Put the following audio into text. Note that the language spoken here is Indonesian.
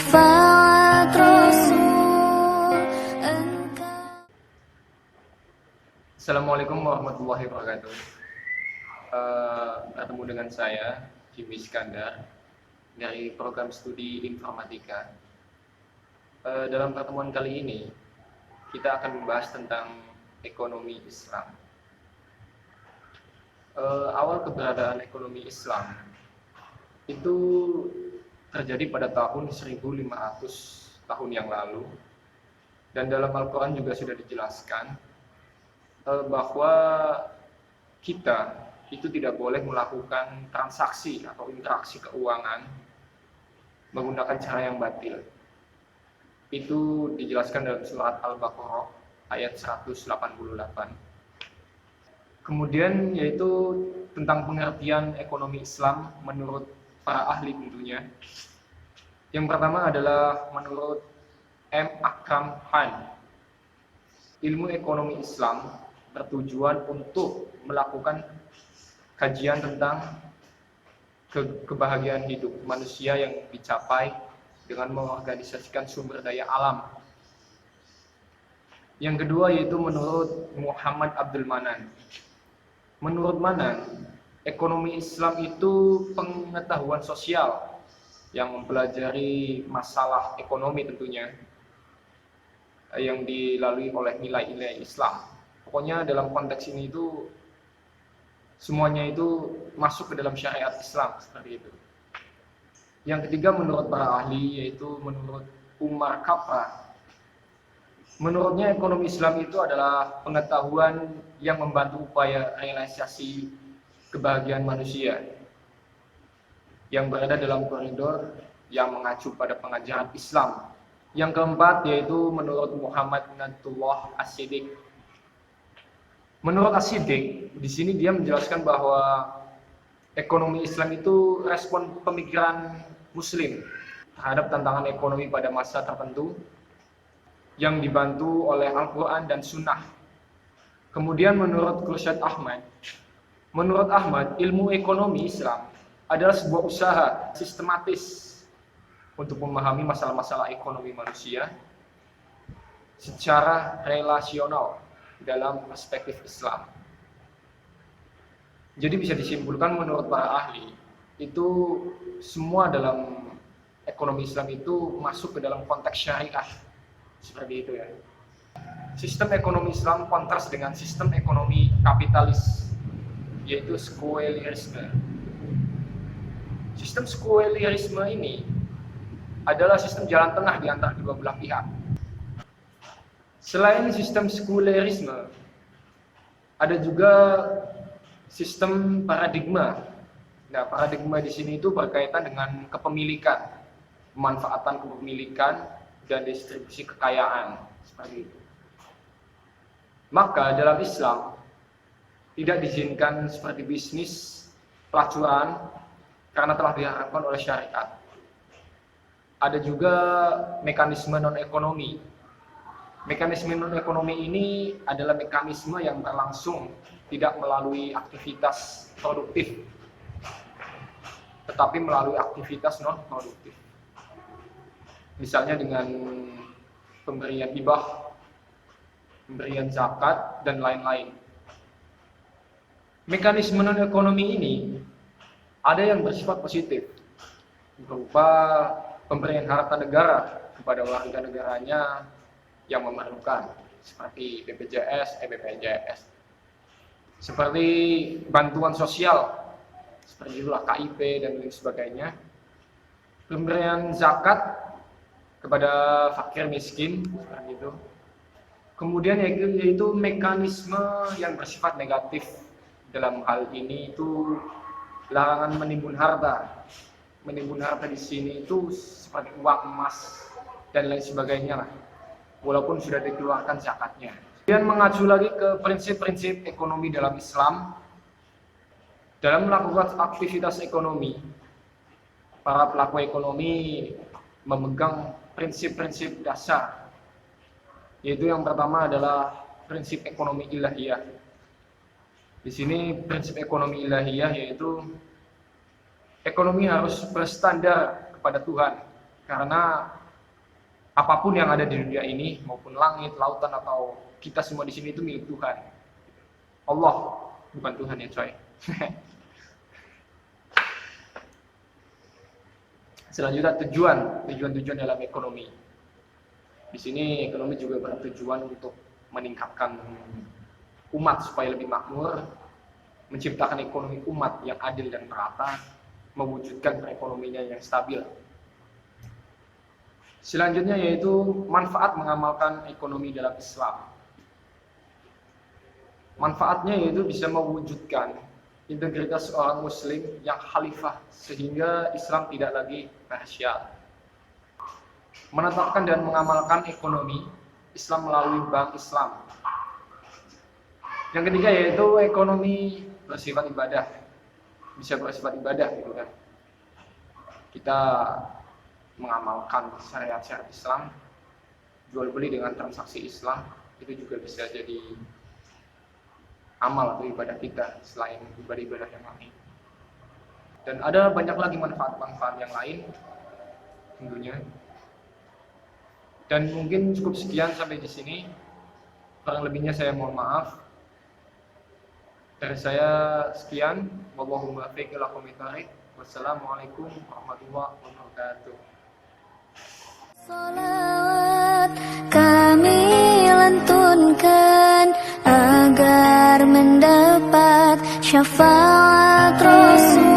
syafaat Rasul engkau. Assalamualaikum warahmatullahi wabarakatuh. Bertemu dengan saya Jimmy Iskandar dari program studi informatika. Dalam pertemuan kali ini kita akan membahas tentang ekonomi Islam. Awal keberadaan ekonomi Islam itu terjadi pada tahun 1500 tahun yang lalu, dan dalam Al-Quran juga sudah dijelaskan bahwa kita itu tidak boleh melakukan transaksi atau interaksi keuangan menggunakan cara yang batil. Itu dijelaskan dalam surat Al-Baqarah ayat 188. Kemudian yaitu tentang pengertian ekonomi Islam menurut para ahli tentunya. Yang pertama adalah menurut M. Akram Khan. Ilmu ekonomi Islam bertujuan untuk melakukan kajian tentang kebahagiaan hidup manusia yang dicapai dengan mengorganisasikan sumber daya alam. Yang kedua yaitu menurut Muhammad Abdul Manan. Menurut Manan, ekonomi Islam itu pengetahuan sosial yang mempelajari masalah ekonomi tentunya yang dilalui oleh nilai-nilai Islam. Pokoknya dalam konteks ini itu semuanya itu masuk ke dalam syariat Islam seperti itu. Yang ketiga menurut para ahli yaitu menurut Umar Kapra. Menurutnya ekonomi Islam itu adalah pengetahuan yang membantu upaya realisasi kebahagiaan manusia yang berada dalam koridor yang mengacu pada pengajaran Islam. Yang keempat yaitu menurut Muhammad Natullah As-Siddiq. Menurut As-Siddiq, di sini dia menjelaskan bahwa ekonomi Islam itu respon pemikiran Muslim terhadap tantangan ekonomi pada masa tertentu yang dibantu oleh Al-Quran dan Sunnah. Kemudian menurut Khursyid Ahmad, ilmu ekonomi Islam adalah sebuah usaha sistematis untuk memahami masalah-masalah ekonomi manusia secara relasional dalam perspektif Islam. Jadi bisa disimpulkan menurut para ahli, itu semua dalam ekonomi Islam itu masuk ke dalam konteks syariah. Seperti itu ya. Sistem ekonomi Islam kontras dengan sistem ekonomi kapitalis, yaitu sekulerisme. Sistem sekulerisme ini adalah sistem jalan tengah di antara kedua belah pihak. Selain sistem sekulerisme, ada juga sistem paradigma. Nah, paradigma di sini itu berkaitan dengan kepemilikan, pemanfaatan kepemilikan dan distribusi kekayaan seperti itu. Maka dalam Islam tidak diizinkan seperti bisnis pelacuran karena telah diharamkan oleh syariat. Ada juga mekanisme non-ekonomi. Mekanisme non-ekonomi ini adalah mekanisme yang berlangsung tidak melalui aktivitas produktif, tetapi melalui aktivitas non-produktif. Misalnya dengan pemberian hibah, pemberian zakat, dan lain-lain. Mekanisme non-ekonomi ini ada yang bersifat positif, berupa pemberian harta negara kepada warga negaranya yang memerlukan, seperti BPJS, seperti bantuan sosial, seperti itulah KIP dan lain sebagainya. Pemberian zakat kepada fakir miskin seperti itu. Kemudian yaitu mekanisme yang bersifat negatif. Dalam hal ini itu larangan menimbun harta. Menimbun harta di sini itu seperti uang emas dan lain sebagainya lah. Walaupun sudah dikeluarkan zakatnya. Kemudian mengacu lagi ke prinsip-prinsip ekonomi dalam Islam. Dalam melakukan aktivitas ekonomi, para pelaku ekonomi memegang prinsip-prinsip dasar, yaitu yang pertama adalah prinsip ekonomi ilahiyah. Di sini prinsip ekonomi ilahiyah yaitu ekonomi harus berstandar kepada Tuhan Karena apapun yang ada di dunia ini, maupun langit, lautan, atau kita semua di sini itu milik Tuhan. Allah, bukan Tuhan ya coy. Selanjutnya tujuan dalam ekonomi. Di sini ekonomi juga bertujuan untuk meningkatkan umat supaya lebih makmur, menciptakan ekonomi umat yang adil dan merata, mewujudkan perekonomian yang stabil. Selanjutnya yaitu manfaat mengamalkan ekonomi dalam Islam. Manfaatnya yaitu bisa mewujudkan integritas seorang muslim yang khalifah sehingga Islam tidak lagi rahasia. Menetapkan dan mengamalkan ekonomi Islam melalui bank Islam. Yang ketiga yaitu ekonomi bersifat ibadah. Bisa bersifat ibadah gitu kan. Kita mengamalkan syariat-syariat Islam, jual beli dengan transaksi Islam, itu juga bisa jadi amal atau ibadah kita selain ibadah-ibadah yang lain. Dan ada banyak lagi manfaat-manfaat yang lain tentunya. Dan mungkin cukup sekian sampai di sini. Kurang lebihnya saya mohon maaf. Dari saya sekian. Wallahumma muwaffiq ila aqwamit thariq. Wassalamualaikum warahmatullahi wabarakatuh. Salawat kami lantunkan agar mendapat syafaat Rasul.